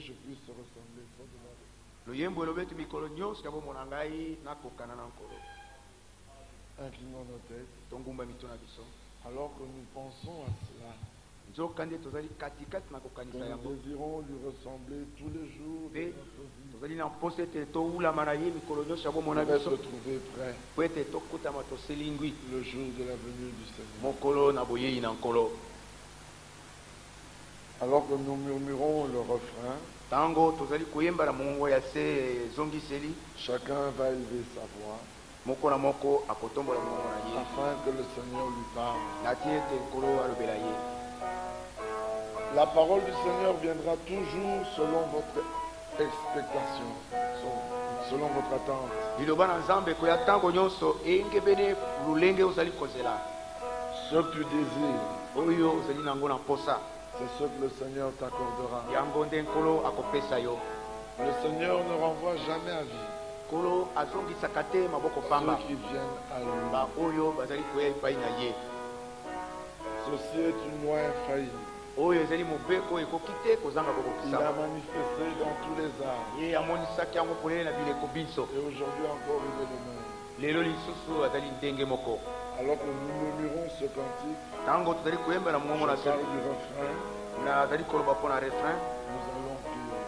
je puisse ressembler trop de mal. Inclinons nos têtes. Alors que nous pensons à cela, que nous désirons lui ressembler tous les jours de notre vie, pour être retrouvés prêts le jour de la venue du Seigneur. Alors que nous murmurons le refrain, chacun va élever sa voix afin que le Seigneur lui parle. La parole du Seigneur viendra toujours selon votre expectation, selon votre attente. Ce que tu désires, c'est ce que le Seigneur t'accordera. Le Seigneur ne renvoie jamais à vie ceux qui viennent à lui. Ceci est une loi infaillible. Il a manifesté dans tous les arts. Et aujourd'hui encore il est le même. Alors que nous murmurons ce cantique, je parle du refrain, nous allons prier.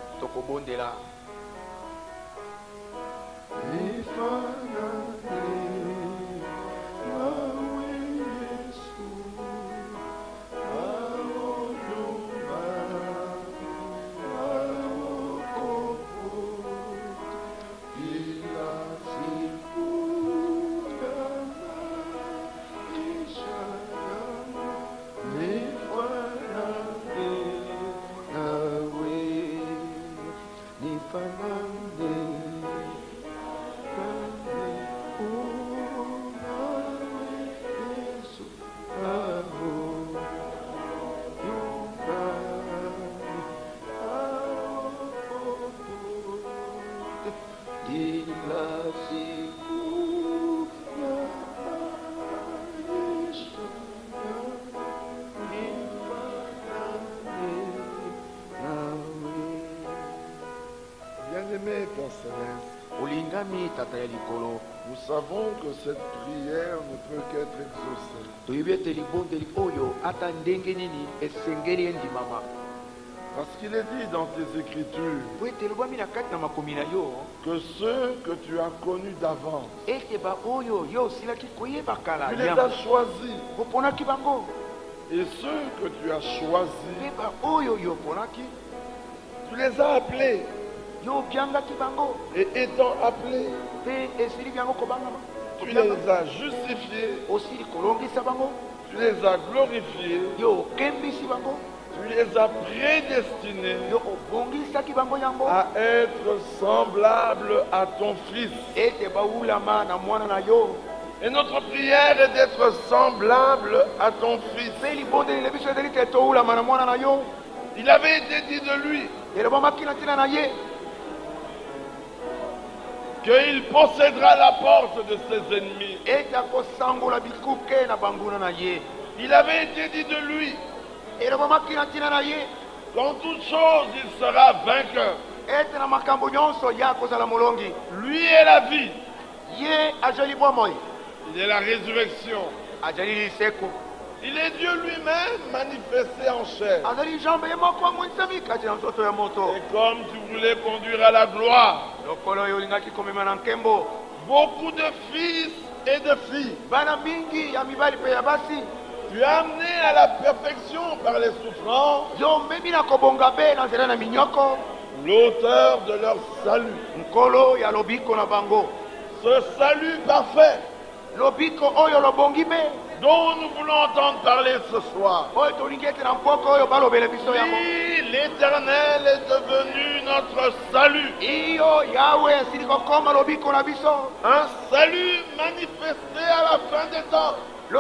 Bien-aimé Père Céleste, nous savons que cette prière ne peut qu'être exaucée. Parce qu'il est dit dans tes Écritures que ceux que tu as connus d'avance, tu les as choisis. Et ceux que tu as choisis, tu les as appelés. Et étant appelés, tu les as justifiés, tu les as glorifiés, tu les as prédestinés à être semblables à ton Fils. Et notre prière est d'être semblable à ton Fils. Il avait été dit de lui qu'il possédera la porte de ses ennemis. Il avait été dit de lui qu'en toute chose il sera vainqueur. Lui est la vie. Il est la résurrection. Il est Dieu lui-même manifesté en chair. Et comme tu voulais conduire à la gloire beaucoup de fils et de filles, tu as amené à la perfection par les souffrances l'auteur de leur salut. Ce salut parfait dont nous voulons entendre parler ce soir. Oui, l'Éternel est devenu notre salut. Un salut manifesté à la fin des temps. Et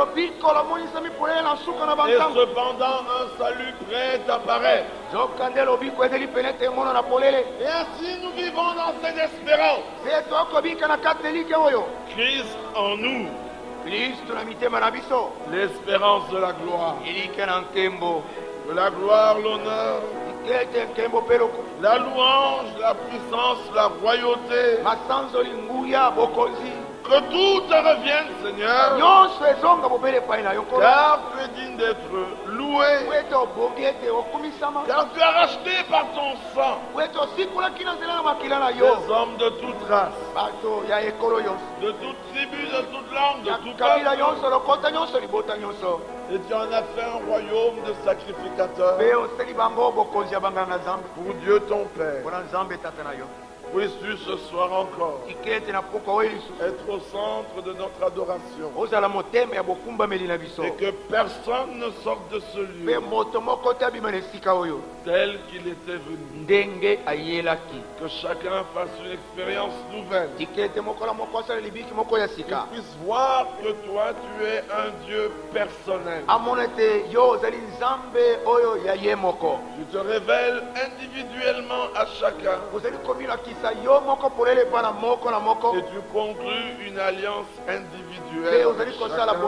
cependant un salut prêt d'apparaître. Et ainsi nous vivons dans cette espérance. Christ en nous, l'espérance de la gloire. Que la gloire, l'honneur La louange, la puissance, la royauté. Que tout te revienne, Seigneur. Car tu es digne d'être loué. Car tu as racheté par ton sang des hommes de toute race, de toute tribu, de toute langue, de tout peuple. Et tu en as fait un royaume de sacrificateurs pour Dieu ton Père. Puisses-tu ce soir encore être au centre de notre adoration et que personne ne sorte de ce lieu tel qu'il était venu. Que chacun fasse une expérience nouvelle. Qu'il puisse voir que toi tu es un Dieu personnel. Tu te révèles individuellement à chacun. Et tu conclus une alliance individuelle avec chacun.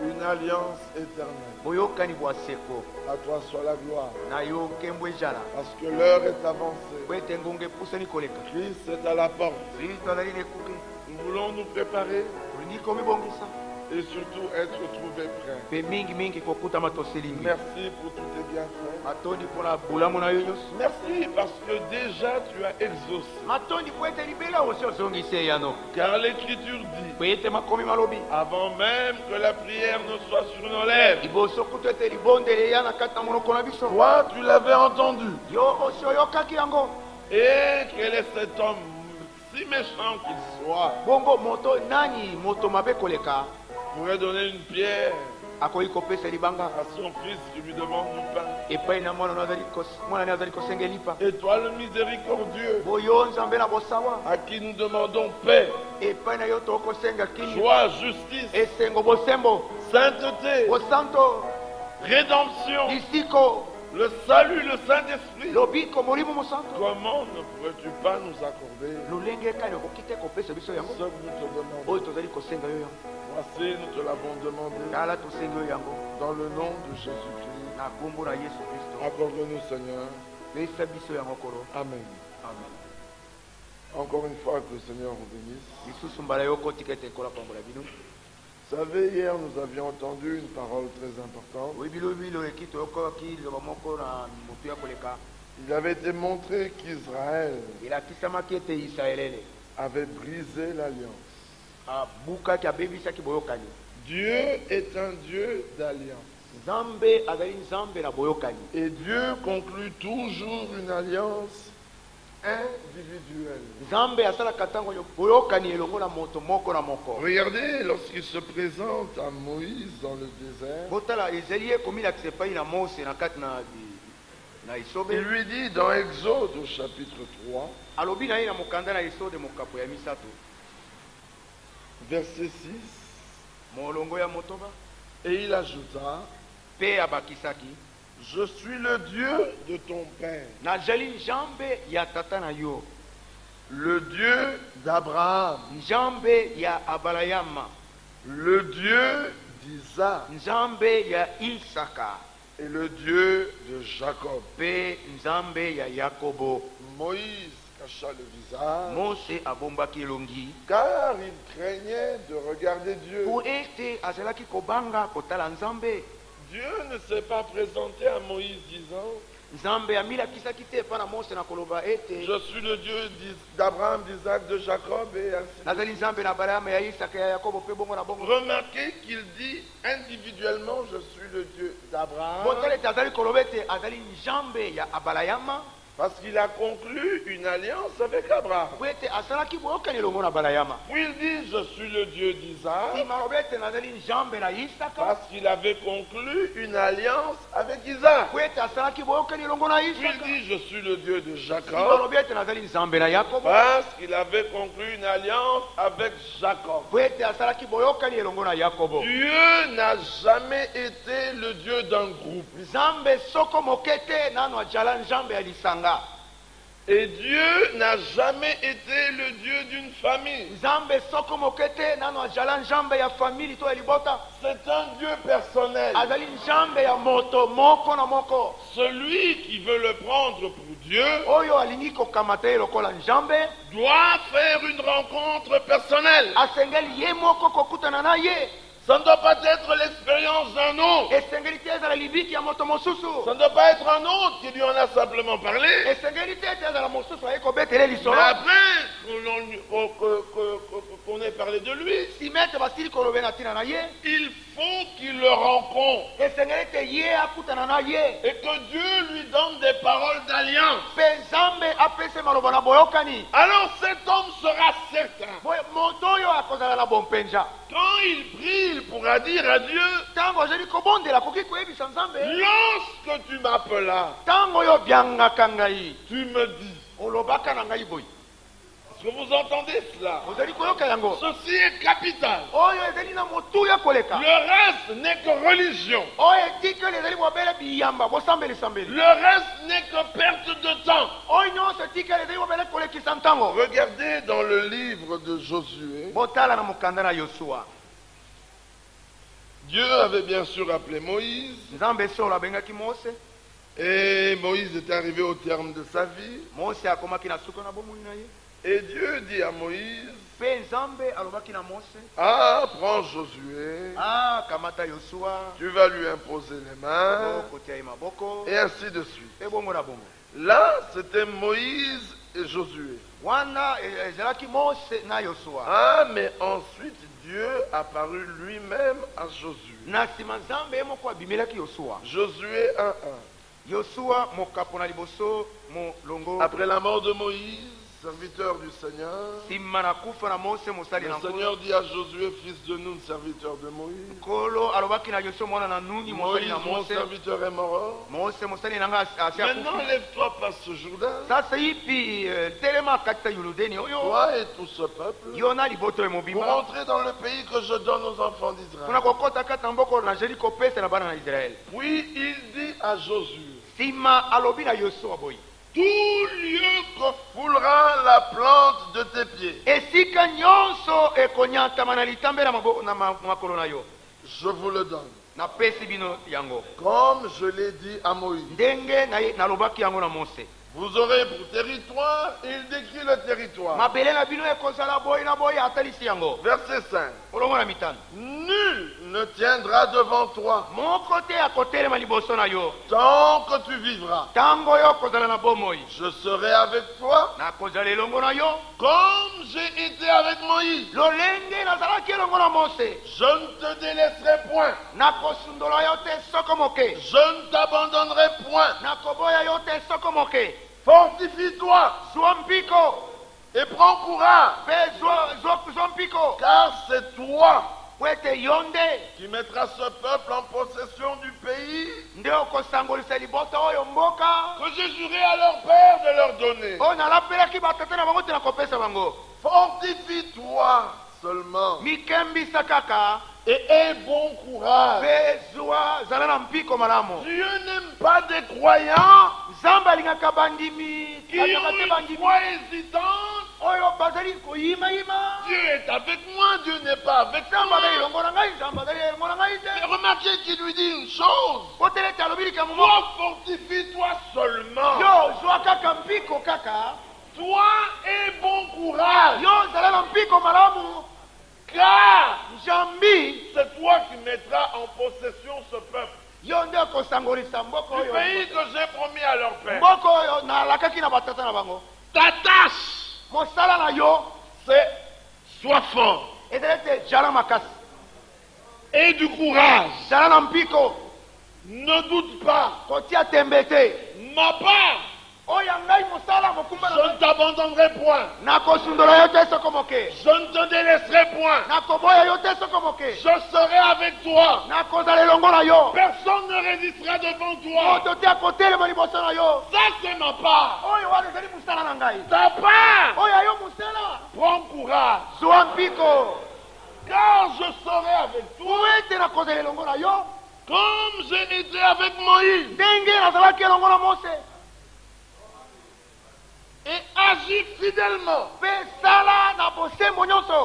Une alliance éternelle. À toi soit la gloire. Parce que l'heure est avancée. Christ est à la porte. Nous voulons nous préparer et surtout être trouvés prêts. Merci pour tous tes bienfaits. Merci parce que déjà tu as exaucé. Car l'Écriture dit, avant même que la prière ne soit sur nos lèvres, toi tu l'avais entendu. Et quel est cet homme si méchant qu'il soit, pourrait donner une pierre à son fils qui lui demande du pain. Et toi le miséricordieux, à qui nous demandons paix, joie, justice, sainteté, rédemption, le salut, le Saint-Esprit, comment ne pourrais-tu pas nous accorder ce que nous te demandons? Voici, nous te l'avons demandé dans le nom de Jésus-Christ. Accorde-nous, Seigneur. Amen. Encore une fois, que le Seigneur vous bénisse. Vous savez, hier nous avions entendu une parole très importante. Il avait été montré qu'Israël avait brisé l'alliance. Dieu est un Dieu d'alliance. Et Dieu conclut toujours une alliance individuelle. Regardez, lorsqu'il se présente à Moïse dans le désert, il lui dit dans Exode au chapitre 3, verset 6, et il ajouta, je suis le Dieu de ton père, le Dieu d'Abraham, le Dieu d'Isaac et le Dieu de Jacob. Moïse cacha le visage car il craignait de regarder Dieu. Dieu ne s'est pas présenté à Moïse disant, je suis le Dieu d'Abraham, d'Isaac, de Jacob et ainsi de suite. Remarquez qu'il dit individuellement, je suis le Dieu d'Abraham, parce qu'il a conclu une alliance avec Abraham. Puis il dit, je suis le Dieu d'Isaac, parce qu'il avait conclu une alliance avec Isaac. Puis il dit, je suis le Dieu de Jacob, parce qu'il avait conclu une alliance avec Jacob. Dieu n'a jamais été le Dieu d'un groupe. Et Dieu n'a jamais été le Dieu d'une famille. C'est un Dieu personnel. Celui qui veut le prendre pour Dieu doit faire une rencontre personnelle. Ça ne doit pas être l'expérience d'un autre. Ça ne doit pas être un autre qui lui en a simplement parlé. Mais après qu'on ait parlé de lui, il faut qu'il le rencontre. Et que Dieu lui donne des paroles d'alliance. Alors cet homme sera certain. Quand il prie, il pourra dire à Dieu, lorsque tu m'appelas, tu me dis. Est-ce que vous entendez cela? Ceci est capital. Le reste n'est que religion. Le reste n'est que perte de temps. Regardez dans le livre de Josué. Dieu avait bien sûr appelé Moïse. Et Moïse était arrivé au terme de sa vie. Et Dieu dit à Moïse, prends Josué, tu vas lui imposer les mains, et ainsi de suite. Là, c'était Moïse et Josué. Mais ensuite, Dieu apparut lui-même à Josué. Josué 1:1. Après la mort de Moïse, serviteur du Seigneur, le Seigneur dit à Josué, fils de Nun, serviteur de Moïse, Moïse, mon serviteur, est mort. Maintenant, lève-toi, passe ce Jourdain, toi et tout ce peuple, pour entrer dans le pays que je donne aux enfants d'Israël. Puis il dit à Josué, tout lieu que foulera la plante de tes pieds, je vous le donne, comme je l'ai dit à Moïse. Vous aurez pour territoire, et il décrit le territoire. Verset 5. Nul ne tiendra devant toi tant que tu vivras. Je serai avec toi comme j'ai été avec Moïse. Je ne te délaisserai point. Je ne t'abandonnerai point. Fortifie-toi et prends courage, car c'est toi qui mettras ce peuple en possession du pays que j'ai juré à leur père de leur donner. Fortifie-toi seulement et aie bon courage. Dieu n'aime pas des croyants qui ont une foi hésitante. Dieu est avec moi, Dieu n'est pas avec moi. Mais remarquez qu'il lui dit une chose. Toi, fortifie-toi seulement. Toi, aie bon courage. Car c'est toi qui mettras en possession ce peuple. Du pays que j'ai promis à leur père. Ta tâche, c'est sois fort. Et du courage. Ne doute pas. Ma part, je ne t'abandonnerai point. Je ne te délaisserai point. Je serai avec toi. Personne ne résistera devant toi. Ça, c'est ma part. Ta part, prends courage. Car je serai avec toi comme j'ai été avec Moïse. agis fidèlement.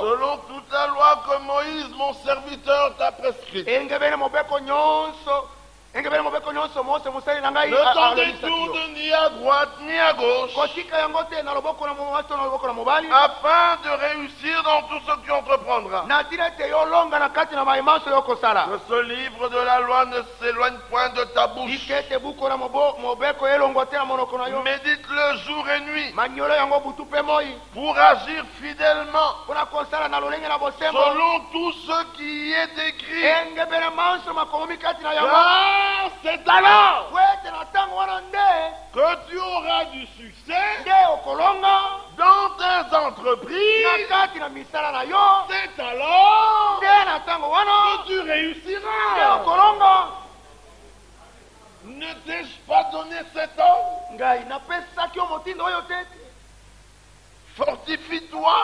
Selon toute la loi que Moïse, mon serviteur, t'a prescrite. Ne t'en détourne ni à droite ni à gauche, afin de réussir dans tout ce que tu entreprendras. Que ce livre de la loi ne s'éloigne point de ta bouche. Médite-le jour et nuit pour agir fidèlement selon tout ce qui y est écrit. Car c'est alors que tu auras du succès dans tes entreprises. C'est alors que tu réussiras. Ne t'ai-je pas donné cet ordre? Fortifie-toi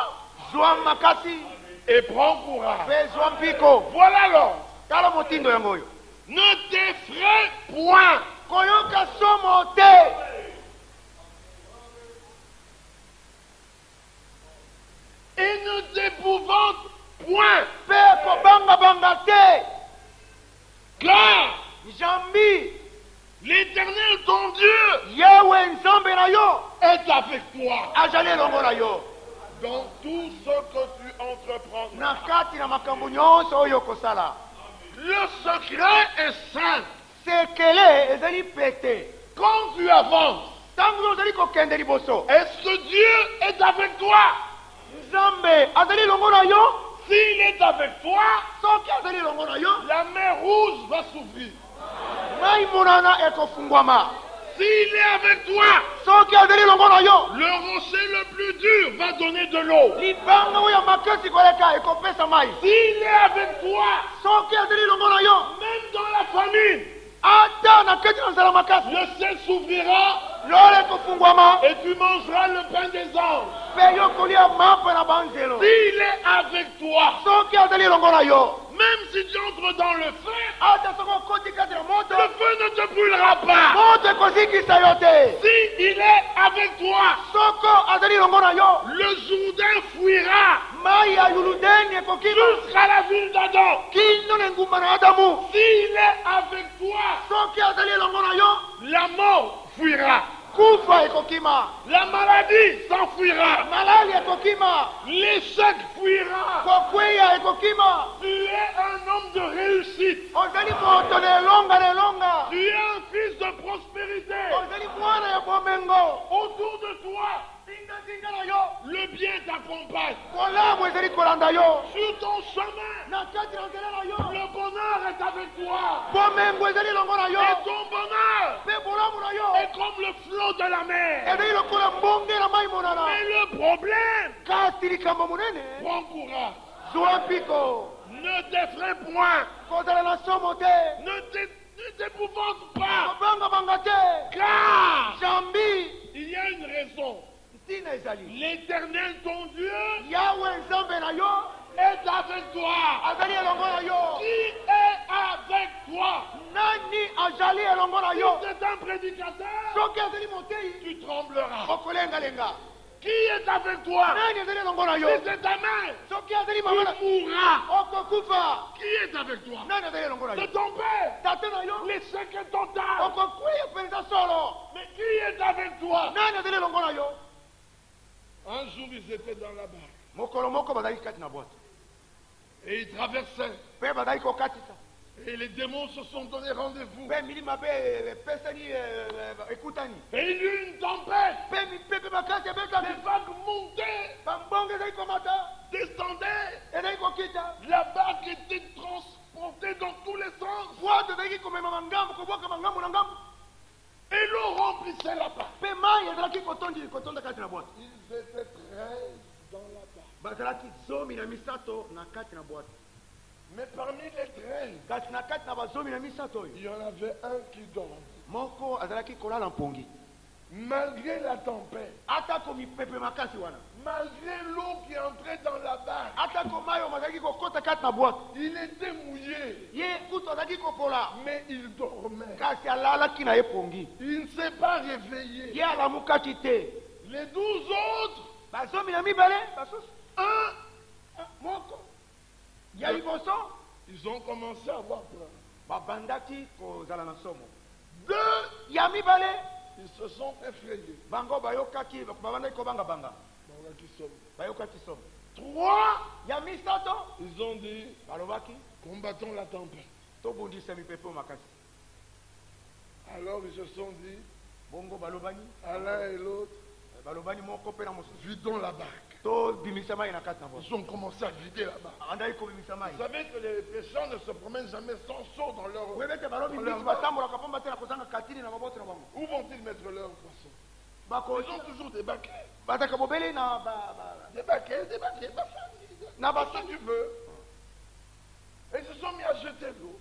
et prends courage. Voilà l'ordre. Ne t'effraie point. Et ne t'épouvante point. Car l'Éternel ton Dieu est avec toi dans tout ce que tu entreprendras. Le secret est simple. Quand tu avances, est-ce que Dieu est avec toi? S'il est avec toi, la mer rouge va s'ouvrir. S'il est avec toi, le rocher le plus dur va donner de l'eau. S'il est avec toi, même dans la famine, le ciel s'ouvrira et tu mangeras le pain des anges. S'il est avec toi, même si tu entres dans le feu, le feu ne te brûlera pas. S'il est avec toi, le Jourdain fuira jusqu'à la ville d'Adam. S'il est avec toi, la mort fuira. La maladie s'enfuira. L'échec fuira. Tu es un homme de réussite. Tu es un fils de prospérité. Autour de toi, le bien t'accompagne. Sur ton chemin, le bonheur est avec toi. Et ton bonheur est comme le flot de la mer. Mais le problème, prends courage. Ne t'effraie point. Ne t'épouvante pas. Car il y a une raison. L'Éternel ton Dieu est avec toi. Qui est avec toi? Si c'est un prédicateur, tu trembleras. Qui est avec toi? Si c'est ta mère, tu mourras. Qui est avec toi? C'est ton père. L'échec est total. Mais qui est avec toi? Un jour, ils étaient dans la barque. Et ils traversaient. Et les démons se sont donné rendez-vous. Et il y a eu une tempête. Les vagues montaient, descendaient. La barque était transportée dans tous les sens. Et l'eau remplissait la barque. Ils étaient 13 dans la barque. Mais parmi les 13, il y en avait un qui dormait. Malgré la tempête, malgré l'eau qui entrait dans la barque, il était mouillé, mais il dormait. Il ne s'est pas réveillé. Les 12 autres, ils ont commencé à avoir peur. 2, ils se sont effrayés. 3, ils ont dit, combattons la tempête. Alors ils se sont dit, à l'un et l'autre, vidons la barque. Ils ont commencé à vider la barque. Vous savez que les pêcheurs ne se promènent jamais sans seau dans leur... Où vont-ils mettre leurs poissons? Ils ont toujours des baquets. Des baquets, si tu veux. Et ils se sont mis à jeter l'eau.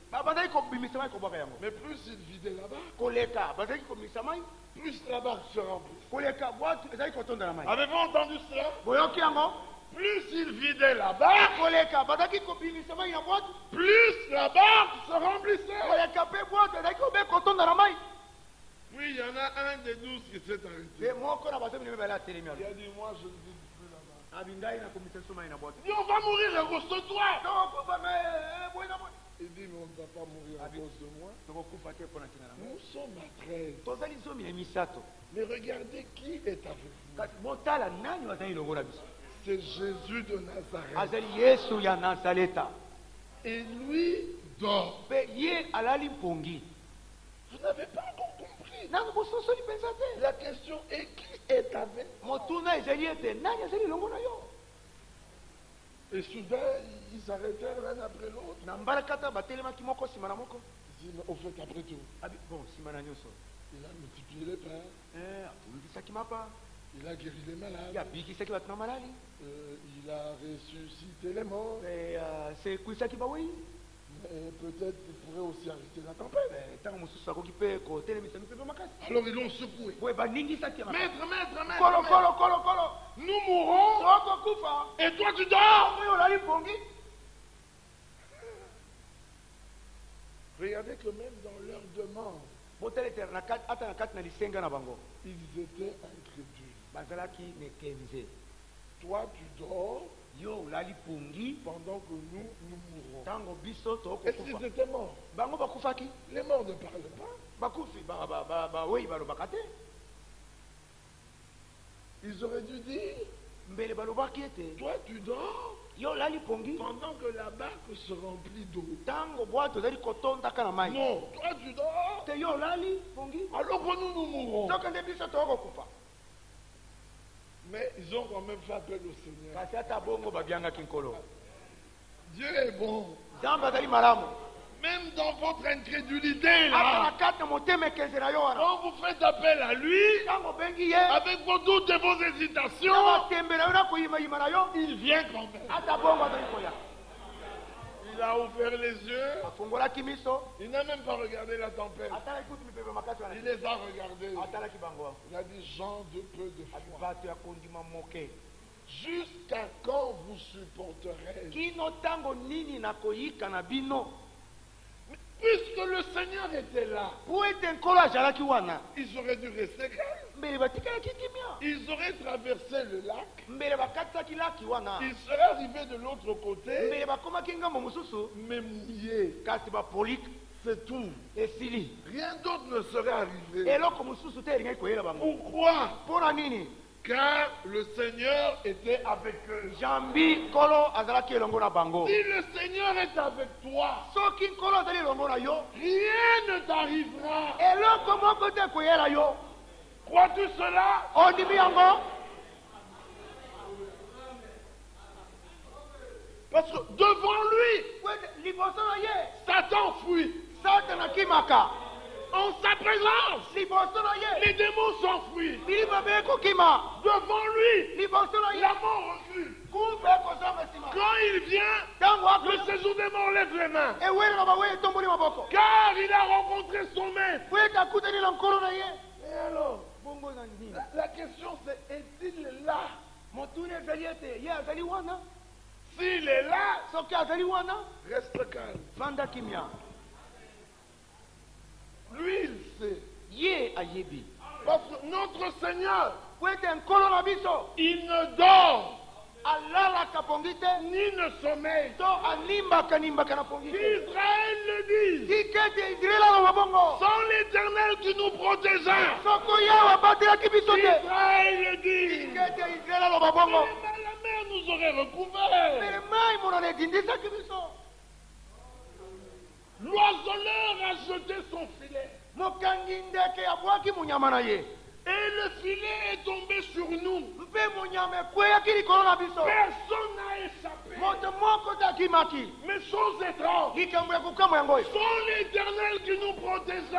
Mais plus ils vidaient la barque, plus la barque se remplit. Avez-vous entendu cela? Plus ils vidaient la barque, plus la barque se remplissait. Oui, il y en a un des 12 qui s'est arrêté. Il a dit, moi je ne vis plus là-bas. Il dit, on va mourir à cause de toi. Il dit, mais on ne va pas mourir à cause de moi. Nous sommes à 13. Mais regardez qui est avec vous. C'est Jésus de Nazareth. Et lui dort. Vous n'avez pas encore compris. La question est qui est avec vous. Et soudain, ils s'arrêtèrent l'un après l'autre. Ils disent, mais au fait, après tout, il a multiplié les pains. Il a guéri les malades. Il a ressuscité les morts. Et peut-être qu'il pourrait aussi arrêter la tempête. Alors ils l'ont secoué. Maître, nous mourrons et toi tu dors. Regardez que même dans leur demande, ils étaient incrédules. Toi tu dors pendant que nous mourrons. Est-ce qu'ils étaient morts? Les morts ne parlent pas. Ils auraient dû dire, toi tu dors pendant que la barque se remplit d'eau. Non, toi tu dors alors que nous mourrons. Mais ils ont quand même fait appel au Seigneur. Dieu est bon. Même dans votre incrédulité, là, quand vous faites appel à lui, avec vos doutes et vos hésitations, il vient quand même. Il a ouvert les yeux. Il n'a même pas regardé la tempête. Il les a regardés. Il a dit, gens de peu de foi. Jusqu'à quand vous supporterez? Puisque le Seigneur était là, ils auraient dû rester calmes. Ils auraient traversé le lac. Ils seraient arrivés de l'autre côté, mais mouillés. C'est tout. Rien d'autre ne serait arrivé. Pourquoi? Car le Seigneur était avec eux. Si le Seigneur est avec toi, rien ne t'arrivera. Crois-tu cela? Parce que devant lui, Satan fuit. En sa présence, les démons s'enfuient. Devant lui, la mort recule. Quand il vient, le séjour des morts lève les mains. Car il a rencontré son maître. Et alors, la question c'est, est-il là? S'il est là, reste calme. Lui, il sait. Parce que notre Seigneur, il ne dort ni ne sommeille. Qu'Israël le dise. Sans l'Éternel qui nous protégeait. Israël le dit. La mer nous aurait recouverts. L'oiseleur a jeté son filet. Et le filet est tombé sur nous. Personne n'a échappé. Mais chose étrange. Sans l'Éternel qui nous protégeait.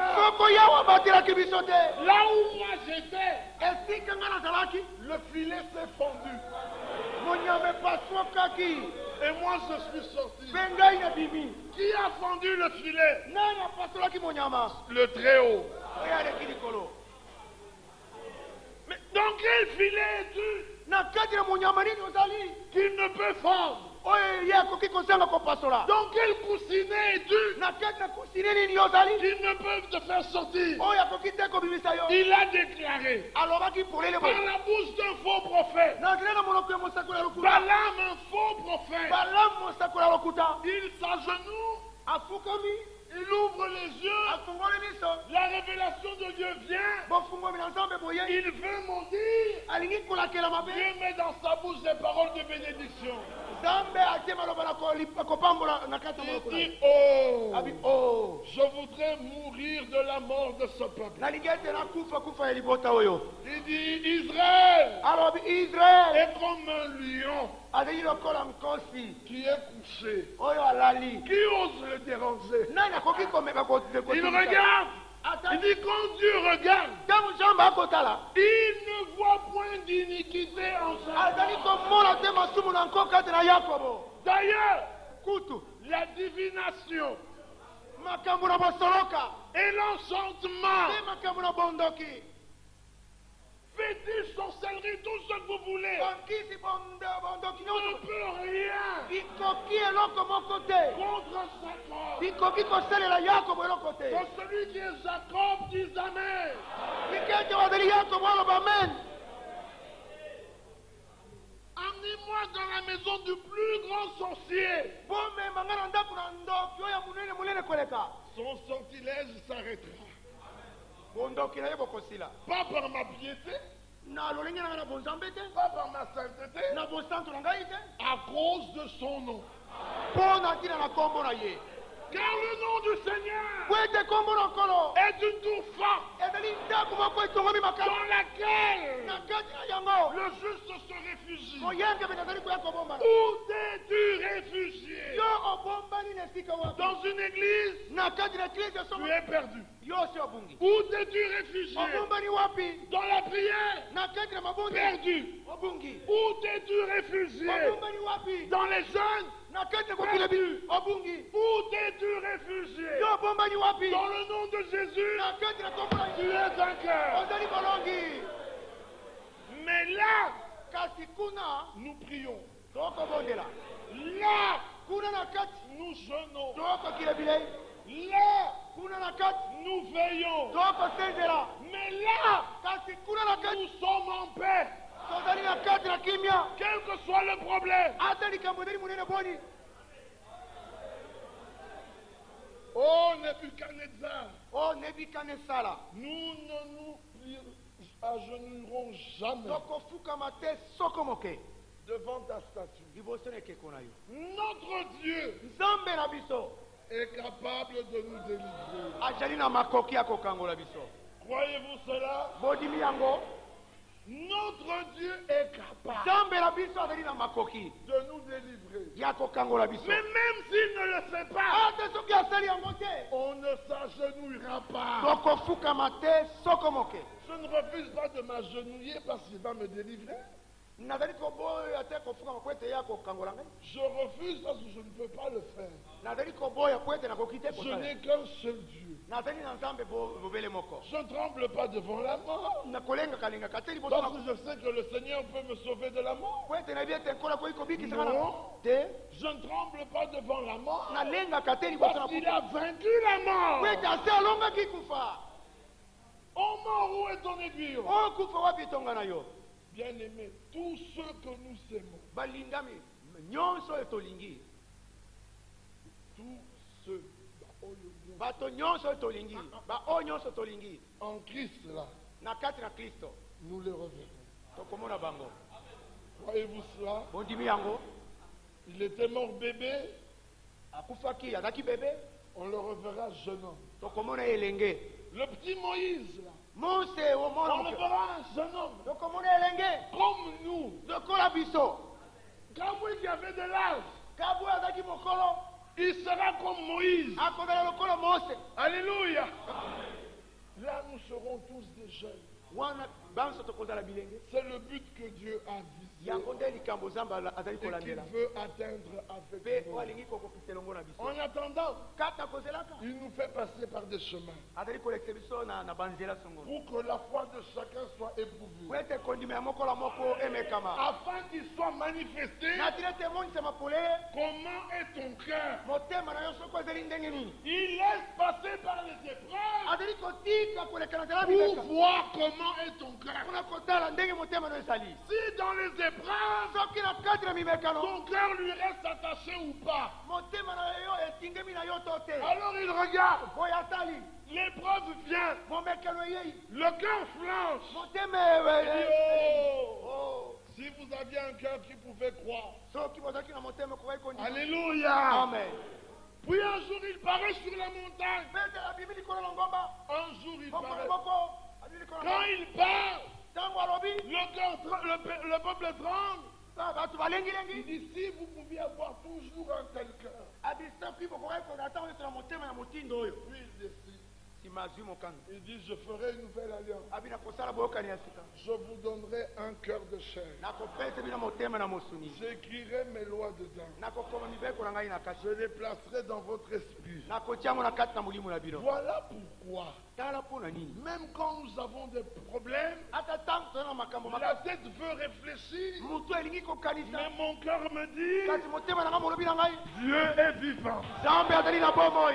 Là où moi j'étais, le filet s'est fendu. Et moi je suis sorti. Qui a fendu le filet? Le Très-Haut. Mais dans quel filet es-tu qu'il ne peut fendre? Dans quel coussinet es-tu qu'ils ne peuvent te faire sortir? Il a déclaré par la bouche d'un faux prophète, Balaam, un faux prophète, il s'agenouille, il ouvre les yeux, la révélation de Dieu vient, il veut maudire, Dieu met dans sa bouche des paroles de bénédiction. Il dit, oh, je voudrais mourir de la mort de ce peuple. Il dit, Israël est comme un lion qui est couché. Qui ose le déranger? Il regarde. Il dit, quand Dieu regarde, il ne voit point d'iniquité en sa D'ailleurs, la divination et l'enchantement, fétiche, sorcellerie, tout ce que vous voulez, ne peut rien contre Jacob. Que celui qui est Jacob dise Amen. Amenez-moi dans la maison du plus grand sorcier. Son sortilège s'arrêtera. Pas par ma piété, pas par ma sainteté, à cause de son nom. Car le nom du Seigneur est une tour forte dans laquelle le juste se réfugie. Où t'es-tu réfugié? Dans une église, tu es perdu. Où t'es-tu réfugié? Dans la prière, perdu. Où t'es-tu réfugié? Dans les jeunes, perdu. Où t'es-tu réfugié? Dans le nom de Jésus, tu es un cœur. Mais là, nous prions. Là, nous jeûnons. Là, nous veillons. Mais là, nous sommes en paix. Quel que soit le problème. Oh Nebuchadnezzar, nous ne nous agenouillerons jamais devant ta statue. Notre Dieu est capable de nous délivrer. Croyez-vous cela? Notre Dieu est capable de nous délivrer. Mais même s'il ne le fait pas, on ne s'agenouillera pas. Je ne refuse pas de m'agenouiller parce qu'il va me délivrer. Je refuse parce que je ne peux pas le faire. Je n'ai qu'un seul Dieu. Je ne tremble pas devant la mort. Parce que je sais que le Seigneur peut me sauver de la mort. Non, je ne tremble pas devant la mort. Parce qu'il a vaincu la mort. Oh mort, où est ton aiguille? Oh kufa wapi tonga na yo. Bien-aimés, tous ceux que nous aimons, Balingami nyonso etolingi. tous ceux bato nyonso tolingi. Ba o nyonso tolingi. en Christ là, Na kati na Kristo. nous les reverrons. Tokomona bango. Voyez-vous cela? Bondimi yango. Il était mort bébé, Akufaki azaki bébé. on le reverra jeune homme. Tokomona elenge. Le petit Moïse là, Mose o on mona. le verra un jeune homme. Tokomona elenge. Comme nous. Lokola biso. Kaboué qui avait de l'âge, Kabu azaki mokolo. il sera comme Moïse. Akozala lokola Mose. Alléluia. Là, nous serons tous des jeunes. Wana banso tokozala bilenge. C'est le but que Dieu a visé Yango nde likambo Nzambe azali et qu'il kolandela. veut atteindre avec Pe nous. olingi kokokisa elongo na biso. En attendant, Kata kozelaka. il nous fait passer par des chemins Azali kolekisa biso na banzela songo. pour que la foi de chacun soit éprouvée, Wete kondima ya moko la moko emekama. afin qu'il soit manifesté Natile temonisa mapole. comment est ton cœur. Motema na yo soko ezali ndenge nini. Il laisse passer par les épreuves Azali kotika kolekana nzela pour bileka. voir comment est ton cœur. Kuna kotala ndenge motema no ezali. Si dans les épreuves, Soki na kati na mimekano. ton cœur lui reste attaché ou pas, Motema na yo etingemi na yo to te. alors il regarde, Boya atali. l'épreuve vient, Momekano yei. le cœur flanche. Motema Il dit, oh, Oh. si vous aviez un cœur qui pouvait croire. Soki bozaki na motema kovai kondima. Alléluia. Amen. Puis un jour il paraît sur la montagne. Pete la Bible likolo na ngomba. Un jour il Moko na paraît. moko. Abili likolo na Quand ngomba. il part, Tango alobi. le peuple tremble. Batu balengi Il lengi. dit, si vous pouviez avoir toujours un tel cœur. Abisa puis bokovai kona tango na motema ya motindo oyo. Puis il décide. Simazwi mokano. Il dit, je ferai une nouvelle alliance. Abina kosala boyokani ya sika. Je vous donnerai un cœur de chair. Nakopesa bino motema na mosuni. J'écrirai mes lois dedans. Nakokoma mibeko na ngai na kati. Je les placerai dans votre esprit. Nakotia yango na kati na molimo na bino. Voilà pourquoi, Tala mpona nini. même quand nous avons des problèmes, Ata tango toza na makambo la makasi. tête veut réfléchir, Mutu elingi kokanisa. mais mon cœur me dit, Kasi motema na ngai molobi na ngai. Dieu est vivant. Nzambe azali na bomoi.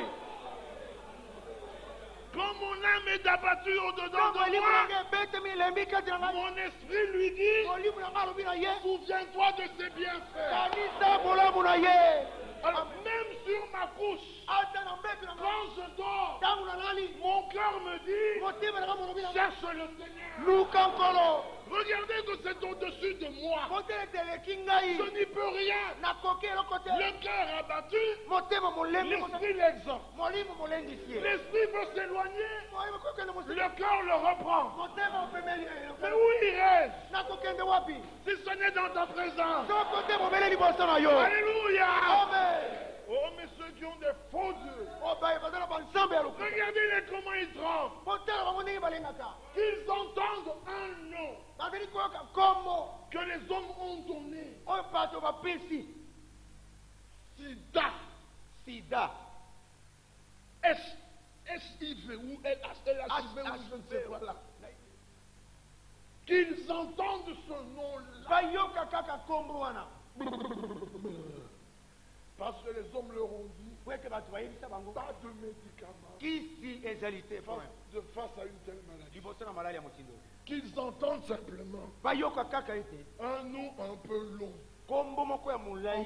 Quand mon âme est abattue au-dedans Tango de elimu na moi, ngai ebetemi elembi kati na ngai. mon esprit lui dit, Molimo na ngai alobi na ye. souviens-toi de ses bienfaits. Kanisa bolamu na ye. Alors, même sur ma couche, Ata na mbeto na ngai. quand je dors, Tango na nali. mon cœur me dit, Motema na ngai molobi na ngai. cherche le Seigneur. Luka nkolo. Regardez que c'est au-dessus de moi. Motema eteleki ngai. Je n'y peux rien. Nakoki eloko te. Le cœur abattu, Motema molembi. l'esprit l'exhorte. Molimo molendisi ye. L'esprit veut s'éloigner, Molimo kokende mosika. le cœur le reprend. Motema opemeli ye. Mais où il reste Nakokende wapi? si ce n'est dans ta présence? Soko te mobele liboso na yo. Alléluia. Amen. Oh, mais ceux qui ont des faux dieux, Obaye bazala banzambe ya lokuta. regardez-les comment ils tremblent. Botala bango ndenge balengaka. Qu'ils entendent un nom Bazali koyoka kombo que les hommes ont donné. oyo bato bapesi. Sida. Sida. S-I-V ou L-H-I-V ou je ne sais quoi là. Qu'ils entendent ce nom-là. Bayoka kaka kombo wana. Parce que les hommes leur ont dit, Weke bato bayebisa bango. pas de médicaments Kisi ezali te. face à une telle maladie. Liboso na malali ya motindo. Qu'ils entendent simplement Bayoka kaka ete. un nom un peu long. Kombo moko ya molai.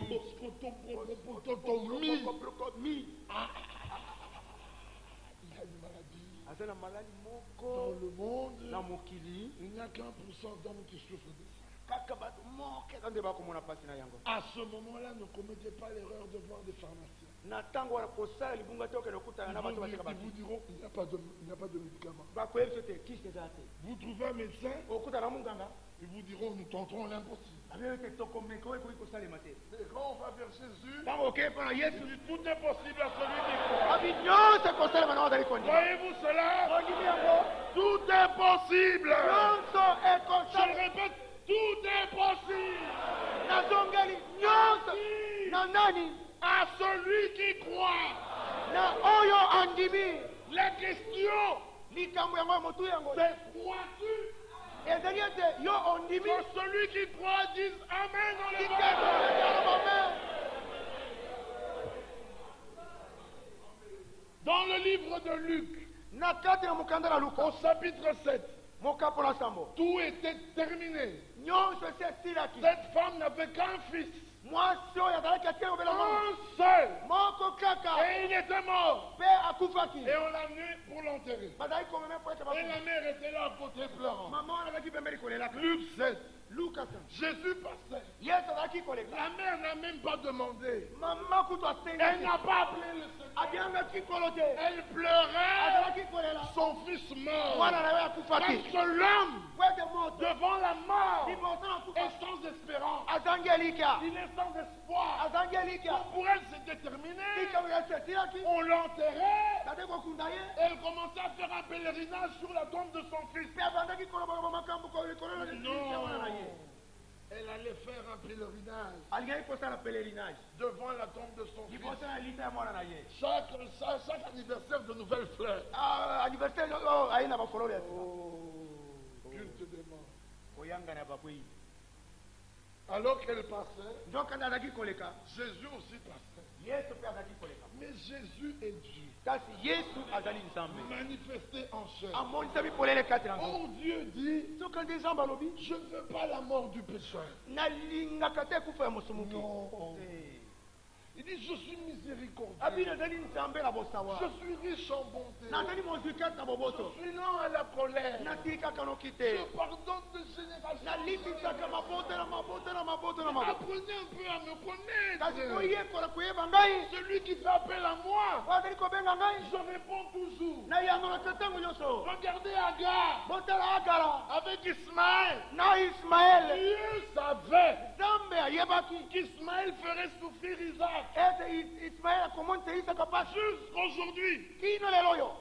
Mi. Mi. Il y a une maladie. Aza na malali Dans moko le monde, na mokili. il n'y a qu'1% d'hommes qui souffrent de ça. Kaka bato moke nde bakomona pasi na yango. À ce moment-là, ne commettez pas l'erreur de voir des pharmaciens. Na ntango wana kosala libunga te okende okutana na bato bateka Ils bato. vous diront qu'il n'y a pas de médicaments. Bakoyebisa te kisi eza te. Vous trouvez un médecin, Okutana na munganga. ils vous diront nous tenterons l'impossible. Abeyo te tokomeka oyo ekoki kosalema te. Mais quand on va vers Jésus, Ntango okei mpo na Yesu. tout est possible à celui qui croit. Abi nyonso ekosalema na bazali kondima. Voyez-vous cela? Ondimi yango. Tout est possible. Nyonso Je ekosalema. le répète, tout est possible Nazongeli nyonso. Na nani? à celui qui croit. Na oyo andimi. La question, Likambo yango ya motu yango. c'est crois-tu? Ezali ete yo ondimi. Que celui qui croit dise Amen dans les Likambo mains. ya mama. Dans le livre de Luc, Au chapitre 7, tout était terminé. Cette femme n'avait qu'un fils. Un seul. Et il était mort. Et on l'a amené pour l'enterrer. Et la mère était là à côté pleurant. Luc 7. Jésus passait. La mère n'a même pas demandé. Elle n'a pas appelé le Seigneur. Elle pleurait son fils mort. Parce que l'homme, devant la mort, est sans espérance. Il est sans espoir. Donc pour elle, c'est déterminé. On l'enterrait. Elle commençait à faire un pèlerinage sur la tombe de son fils. Non. Elle allait faire un pèlerinage devant la tombe de son fils. Chaque anniversaire de nouvelles fleurs. Culte des morts. Alors qu'elle passait, Jésus aussi passait. Mais Jésus est Dieu. Manifesté en chair. Oh, Dieu dit, je ne veux pas la mort du pécheur. Non. Il dit, je suis miséricordieux. Je suis riche en bonté. Je suis lent à la colère. Je pardonne de génération. Apprenez un peu à me connaître. Celui qui fait appel à moi, je réponds toujours. Regardez Agar avec Ismaël. Dieu savait qu'Ismaël ferait souffrir Isaac. Jusqu'aujourd'hui,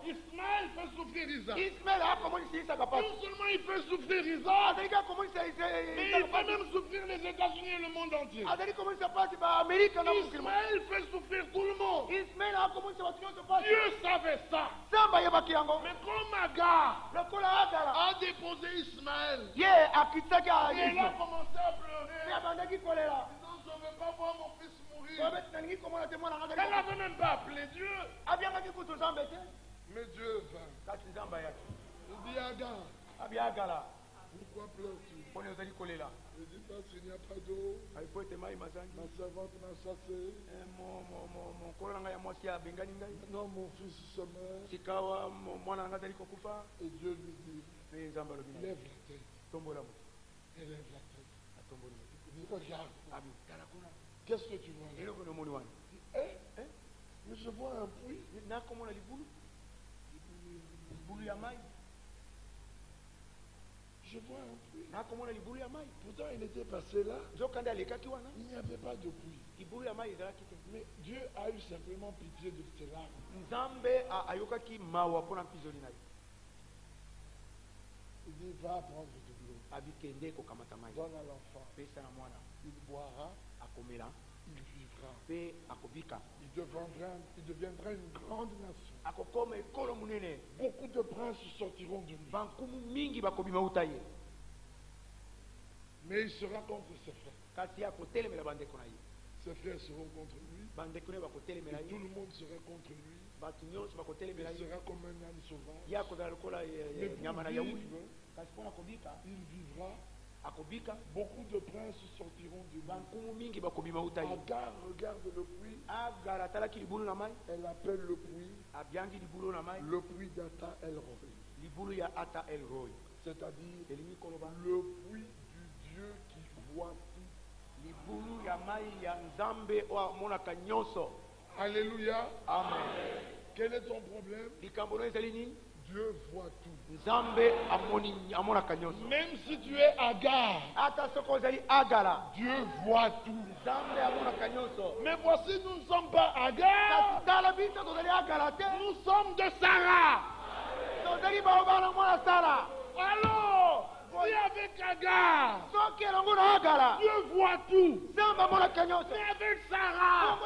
Ismaël fait souffrir Isaac. Non seulement il fait souffrir Isaac, mais il fait même souffrir les États-Unis et le monde entier. Ismaël fait souffrir tout le monde. Dieu savait ça. Mais comme Agar a déposé Ismaël, et elle a commencé à pleurer, disant, je ne veux pas voir mon fils mourir. Elle n'avait même pas appelé Dieu. Mais Dieu vint. Il dit, Agar, pourquoi pleures-tu? Il dit, parce qu'il n'y a pas d'eau. Ma servante m'a chassé. Maintenant mon fils se meurt. Et Dieu lui dit, lève la tête. Et lève la tête. Il dit, regarde. Qu'est-ce que tu vois là? Mais je vois un puits. Je vois un puits. Pourtant, il était passé là. Il n'y avait pas de puits. Mais Dieu a eu simplement pitié de cela. Il dit, va prendre de l'eau. Donne à l'enfant. Il boira. Il vivra. Il deviendra une grande nation. Beaucoup de princes sortiront de lui. Mais il sera contre ses frères. Ses frères seront contre lui. Et tout le monde sera contre lui. Il sera comme un âne sauvage. Mais il vivra. Beaucoup de princes sortiront de lui. Agar regarde le puits. Elle appelle le puits le puits d'Ata El Roi. C'est-à-dire le puits du Dieu qui voit tout. Alléluia. Amen. Quel est ton problème? Dieu voit tout. Même si tu es Agar, Dieu voit tout. Mais voici, nous ne sommes pas Agar. Nous sommes de Sarah. Alors, si avec Agar, Dieu voit tout. Mais avec Sarah,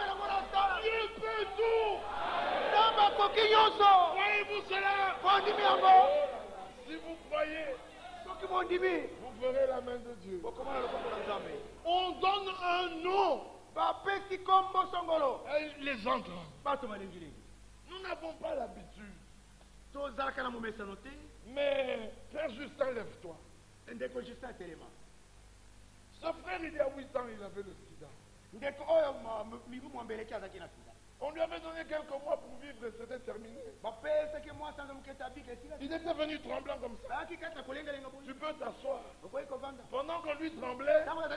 Dieu peut tout. Voyez-vous cela? Si vous croyez, vous verrez la main de Dieu. On donne un nom. Les entrants. Nous n'avons pas l'habitude Mais, Frère Justin, lève-toi. Ce frère, il y a 8 ans, il avait le sida. On lui avait donné quelques mois pour vivre et c'était terminé. Il était venu tremblant comme ça. Tu peux t'asseoir. Pendant qu'on lui tremblait, moi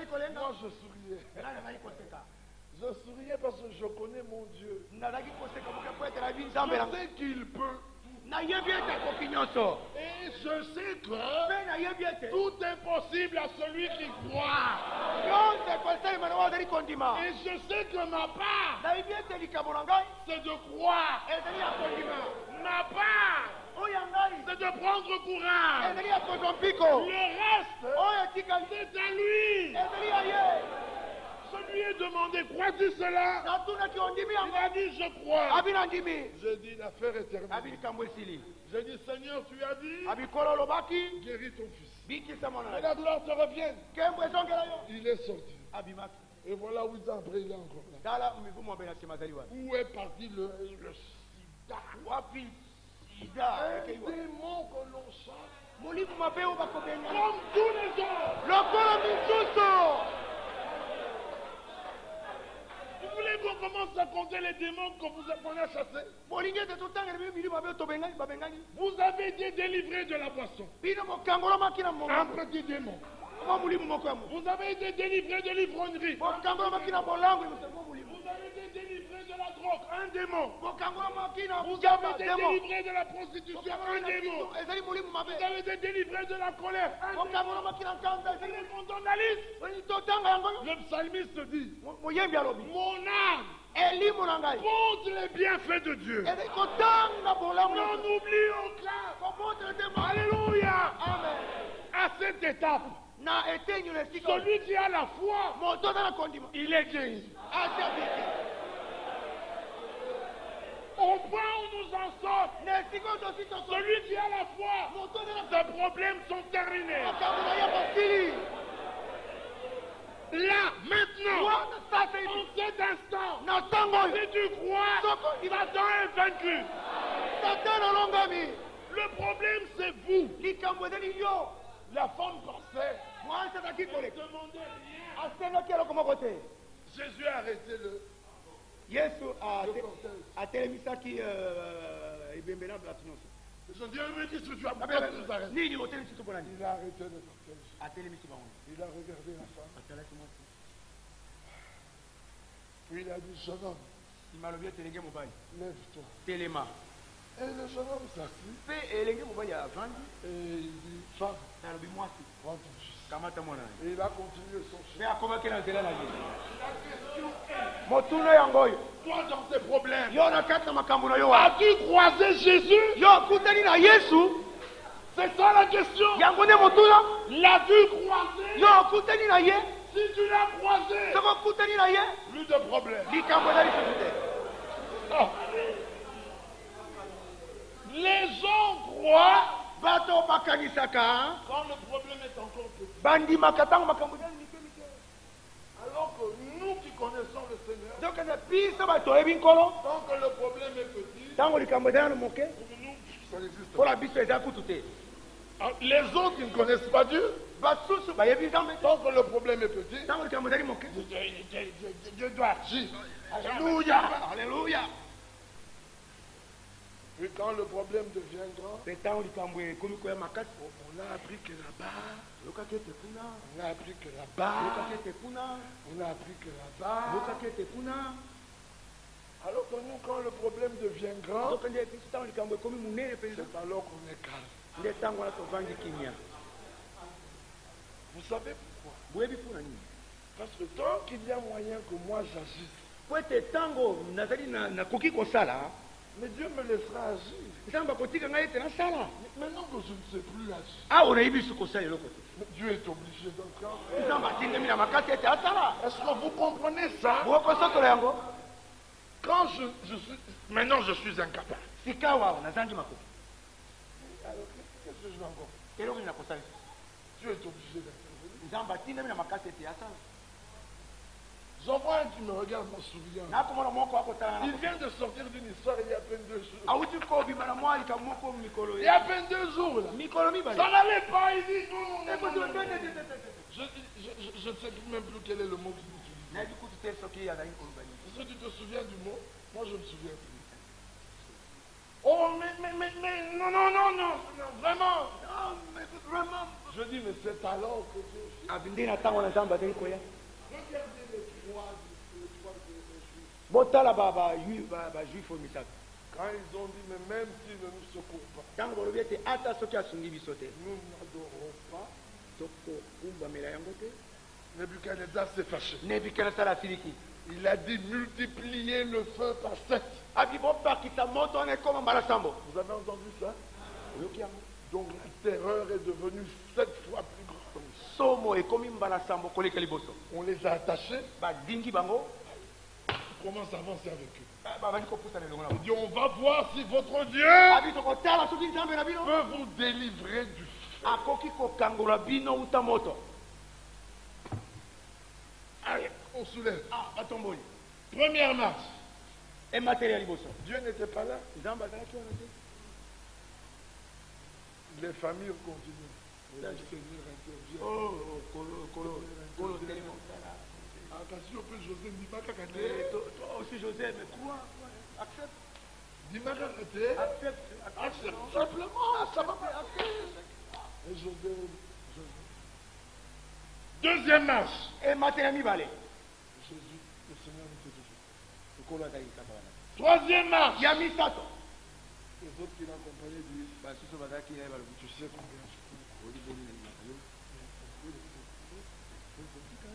je souriais. Je souriais parce que je connais mon Dieu. Je sais qu'il peut. Et je sais que tout est possible à celui qui croit. Et je sais que ma part, c'est de croire. Ma part, c'est de prendre courage. Le reste, c'est à lui. Je lui ai demandé, crois-tu cela? Il a dit, je crois. J'ai dit, l'affaire est terminée. J'ai dit, Seigneur, tu as dit, guéris ton fils. Et la gloire te revienne. Il est sorti. Et voilà 8 ans après, il est encore là. Où est parti le sida? Un démon que l'on chasse comme tous les autres. Vous voulez qu'on commence à compter les démons qu'on a chassés? Vous avez été délivré de la boisson. Un petit démon. Vous avez été délivré de l'ivrognerie. Vous avez été délivré de la drogue. Un démon. Vous avez été délivré de la prostitution. Un démon. Vous avez été délivré de la colère. Un démon. Le psalmiste dit, mon âme compte les bienfaits de Dieu. Non, n'oublie aucun. Alléluia. À cette étape, celui qui a la foi, il est guéri. Au point où nous en sommes, celui qui a la foi, ses problèmes sont terminés. Là, maintenant, en cet instant, si tu crois, Satan est vaincu. Le problème, c'est vous. La femme pensait. Jésus a arrêté le atelemisaki ebembela blatino. Je dis, mais qu'est-ce que tu as pourquoi tu nous arrêtes? Il a arrêté le cortège. Il a regardé la femme. Puis il a dit, jeune homme, lève-toi. Et le jeune homme s'assit. Et il dit, femme, prends ton fils. Et il a continué son chemin. La question est, toi dans tes problèmes, as-tu croisé Jésus? C'est ça la question. L'as-tu croisé? Si tu l'as croisé, plus de problème. Oh. Les gens croient quand le problème est encore petit. Alors que nous qui connaissons le Seigneur, tant que le problème est petit, pour nous, ça n'existe pas. Les autres qui ne connaissent pas Dieu, tant que le problème est petit, Dieu doit agir. Alléluia. Alléluia. Et quand le problème devient grand, on a appris que là-bas, on a appris que là-bas, on a appris que là-bas. Alors que nous, quand le problème devient grand, c'est alors qu'on est calme. Vous savez pourquoi? Parce que tant qu'il y a moyen que moi j'agisse, mais Dieu me laissera agir. Maintenant que je ne sais plus agir, mais Dieu est obligé d'entrer. Est-ce que vous comprenez ça? Quand je suis... Maintenant je suis incapable. Alors qu'est-ce que je vais encore faire? Dieu est obligé d'intervenir. J'en vois un qui me regarde en souriant. Il vient de sortir d'une histoire il y a à peine 2 jours. Il y a à peine 2 jours là. Ça n'allait pas, il dit non. Je ne sais même plus quel est le mot qu'il utilise. Est-ce que tu te souviens du mot? Moi je ne me souviens plus. Oh mais non, vraiment. Non, mais vraiment. Je dis mais c'est alors que Dieu. Regardez les trois juifs. Quand ils ont dit, mais même s'ils ne nous secourent pas, nous n'adorons pas. Nebuchadnezzar s'est fâché. Il a dit multiplier le feu par 7. Vous avez entendu ça? Donc la terreur est devenue 7 fois plus grande. On les a attachés. On commence à avancer avec eux. Il dit, on va voir si votre Dieu peut vous délivrer du feu. Allez, on soulève. Première marche. Dieu n'était pas là. Les familles continuent. Le Seigneur intervient. Attention, que José dit pas toi aussi José, mais quoi? Accepte. Dis-moi accepte. Simplement, ça va pas. Et José. Deuxième marche. Et Jésus, le Seigneur nous fait toujours. Troisième marche. Les autres qui l'accompagnaient disent, tu sais combien je peux.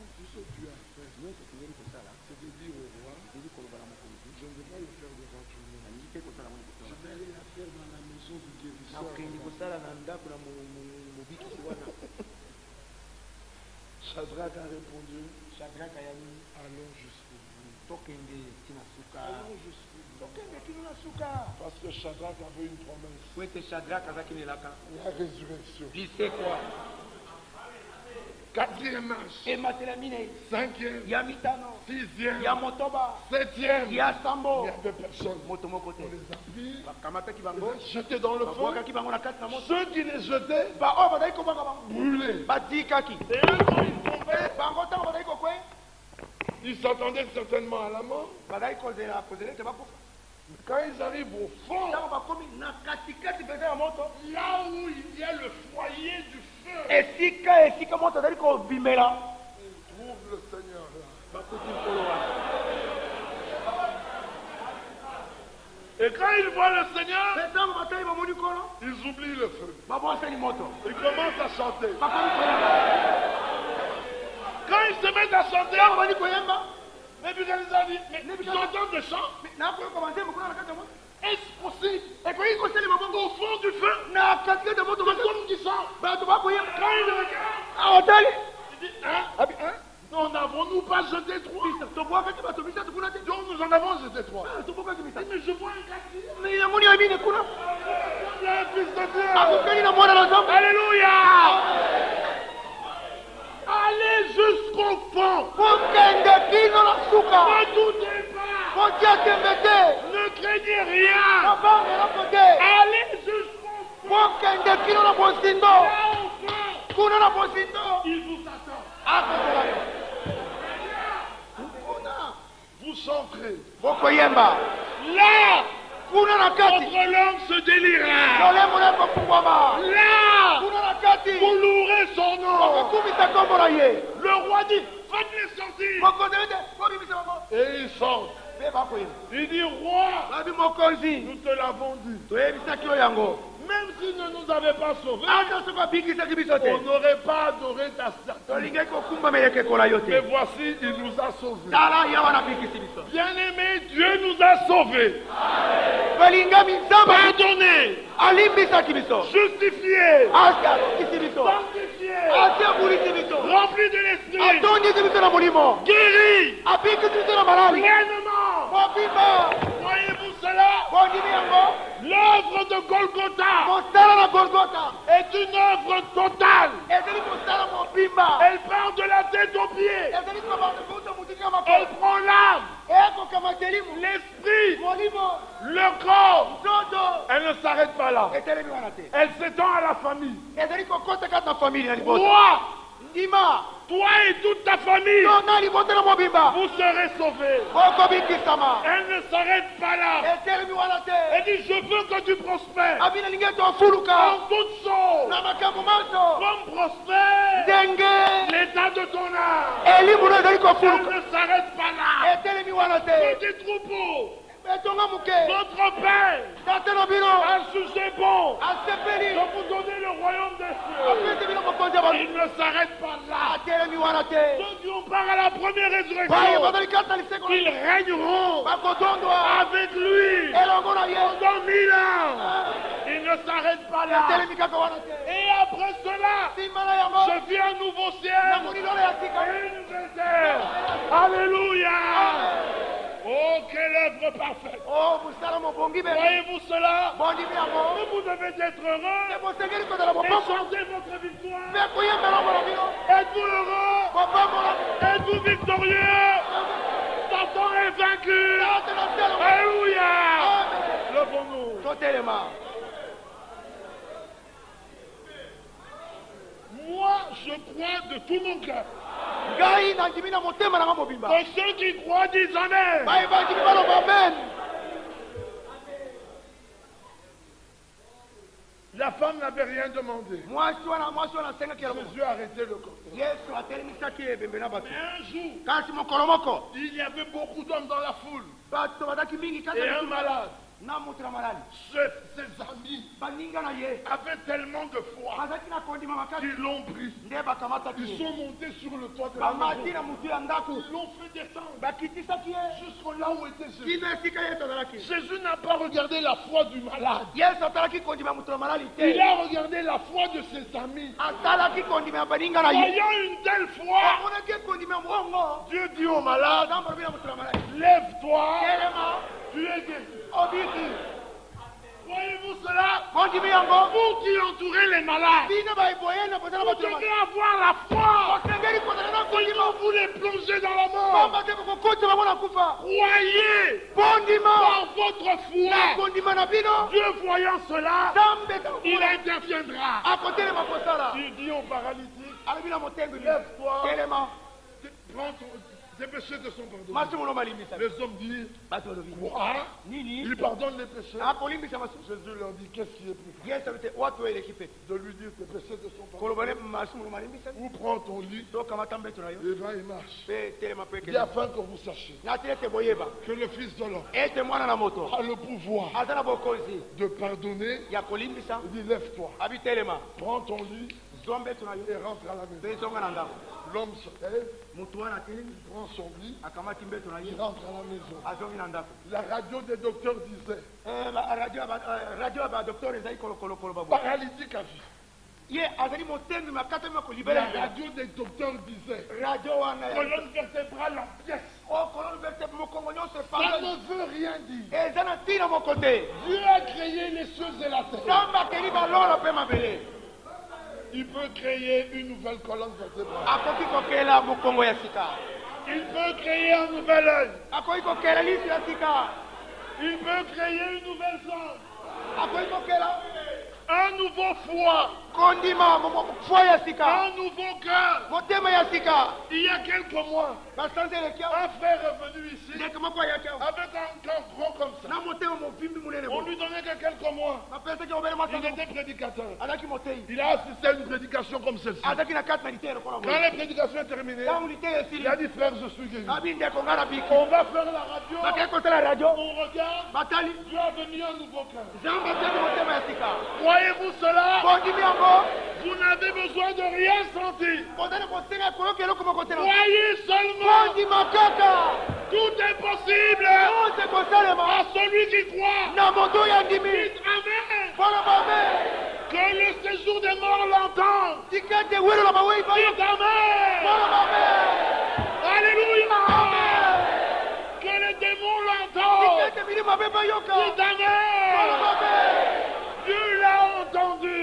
Tu as fait, c'est de dire au roi, je ne vais pas le faire devant tout le monde. Je vais aller la faire dans la maison du guérisseur. Shadrach a répondu, allons jusqu'au bout. Allons jusqu'au bout. Parce que Shadrach avait une promesse. La résurrection. Quatrième marche. Cinquième. Sixième. Septième. Il n'y avait personne. On les a pris. On les a jetés dans le feu. Ceux qui les jetaient, brûlés. Et eux, quand ils tombaient, ils s'attendaient certainement à la mort. Quand ils arrivent au fond, là où il y a le foyer du feu, ils trouvent le Seigneur là. Et quand ils voient le Seigneur, ils oublient le feu. Ils commencent à chanter. Quand ils se mettent à chanter, Nebuchadnezzar dit, mais tu entends des chants? Est-ce possible? Au fond du feu, c'est comme du sang. Quand il regarde, il dit, n'en avons-nous pas jeté 3? Donc nous en avons jeté 3. Mais je vois un gars qui est fils de Dieu. Alléluia. Allez jusqu'au fond. Ne doutez pas. Ne craignez rien. Allez jusqu'au fond. Là au fond, il vous attend. Vous chanterez. Là, votre langue se délira. Là, vous louerez son nom. Le roi dit, faites-les sortir. Et ils sortent. Il dit, roi, nous te l'avons dit. Même s'il ne nous avait pas sauvés, on n'aurait pas adoré ta statue. Mais voici, il nous a sauvés. Bien-aimé, Dieu nous a sauvés. Pardonnés. Justifiés. Sanctifiés. Remplis de l'esprit. Guéris. Pleinement. Voyez-vous cela? L'œuvre de Golgotha est une œuvre totale. Elle part de la tête aux pieds. Elle prend l'âme, l'esprit, le corps. Elle ne s'arrête pas là. Elle s'étend à la famille. Toi et toute ta famille, vous serez sauvés. Elle ne s'arrête pas là. Elle dit, je veux que tu prospères en toutes choses, comme prospère l'état de ton âme. Elle ne s'arrête pas là. Petit troupeau, votre Père a jugé bon de vous donner le royaume des cieux. Il ne s'arrête pas là. Ceux qui ont part à la première résurrection, ils régneront avec lui pendant 1000 ans. Il ne s'arrête pas là. Et après cela, je vis un nouveau ciel et une nouvelle terre. Alléluia. Oh, quelle œuvre parfaite! Voyez-vous cela? Vous devez être heureux et chanter votre victoire. Êtes-vous heureux? Êtes-vous victorieux? Satan est vaincu. Alléluia! Levons-nous. Moi, je crois de tout mon cœur. Que ceux qui croient disent Amen. La femme n'avait rien demandé. Jésus a arrêté le cortège. Mais un jour, il y avait beaucoup d'hommes dans la foule et un malade. Ses amis avaient tellement de foi qu'ils l'ont pris. Ils sont montés sur le toit de la maison. Ils l'ont fait descendre jusqu'au là où était Jésus. Jésus n'a pas regardé la foi du malade. Il a regardé la foi de ses amis. Ayant une telle foi, Dieu dit au malade, lève-toi, tu es guéri. Voyez-vous cela? Vous qui entourez les malades, vous devez avoir la foi. Sinon vous les plongez dans la mort. Croyez par votre foi. Dieu voyant cela, il interviendra. Il dit au paralytique, lève-toi, prends dépêcher de son pardon. Les hommes disent, quoi? Il pardonne les péchés. Jésus leur dit, qu'est-ce qui est plus fort? De lui dire, dépêcher de son pardon. Ou prends ton lit et va et marche. Et afin que vous sachiez que le Fils de l'homme a le pouvoir de pardonner. Il dit, lève-toi, prends ton lit et rentre à la maison. L'homme se lève, il prend son lit, il rentre à la maison. La radio des docteurs disait, paralytique à vie. La radio des docteurs disait, colonne vertébrale en pièces. Ça ne veut rien dire. Dieu a créé les cieux et la terre. Il peut créer une nouvelle colonne vertébrale. Il peut créer un nouvel œil. Il peut créer une nouvelle sangle. Un nouveau foie. Un nouveau cœur. Il y a quelques mois, un frère est venu ici avec un cœur gros comme ça. On lui donnait que quelques mois. Il était prédicateur. Il a assisté à une prédication comme celle-ci. Quand la prédication est terminée, il a dit, frère, je suis guéri. On va faire la radio. On regarde. Dieu a donné un nouveau cœur. Croyez-vous cela? Vous n'avez besoin de rien sentir. Croyez seulement. Tout est possible à celui qui croit. Dites Amen. Que le séjour des morts l'entende. Dites Amen. Alléluia. Que les démons l'entendent. Dites amen. Dieu l'a entendu.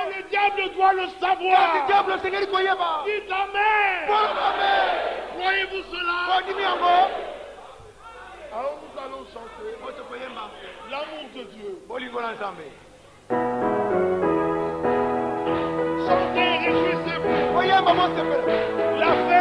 Mais le diable doit le savoir. Dites amen. Croyez-vous cela? Alors nous allons chanter l'amour de Dieu. Chantez, réjouissez-vous. La fête